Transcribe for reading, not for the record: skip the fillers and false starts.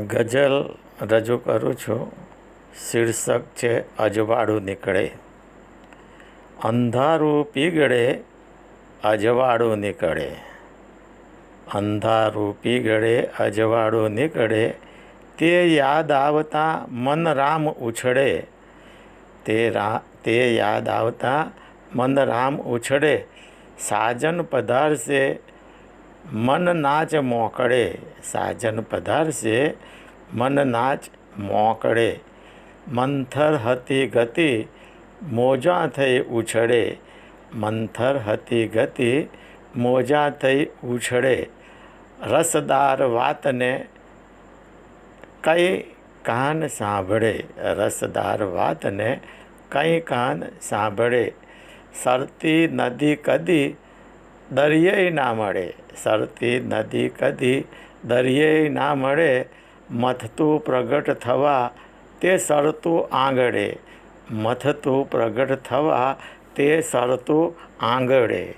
ગઝલ રજૂ કરું છું. શીર્ષક છે અજવાળું નીકળે. અંધારું પીગળે અજવાળું નીકળે. અંધારું પીગળે અજવાળું નીકળે, તે યાદ આવતા મન રામ ઉછળે. તે યાદ આવતા મન રામ ઉછળે. સાજન પધારશે મન નાચ મોકળે. સાજન પધારશે મન નાચ મોકળે. મંથર હતી ગતિ મોજા થઈ ઉછળે. મંથર હતી ગતિ મોજા થઈ ઉછળે. રસદાર વાતને કઈ કાન સાંભળે. રસદાર વાતને કઈ કાન સાંભળે. સરતી નદી કદી દરિયે ના મળે. સરતી નદી કદી દરિયે ના મળે. મથતું પ્રગટ થવા તે સરતું આંગળે. મથતું પ્રગટ થવા તે સરતું આંગળે.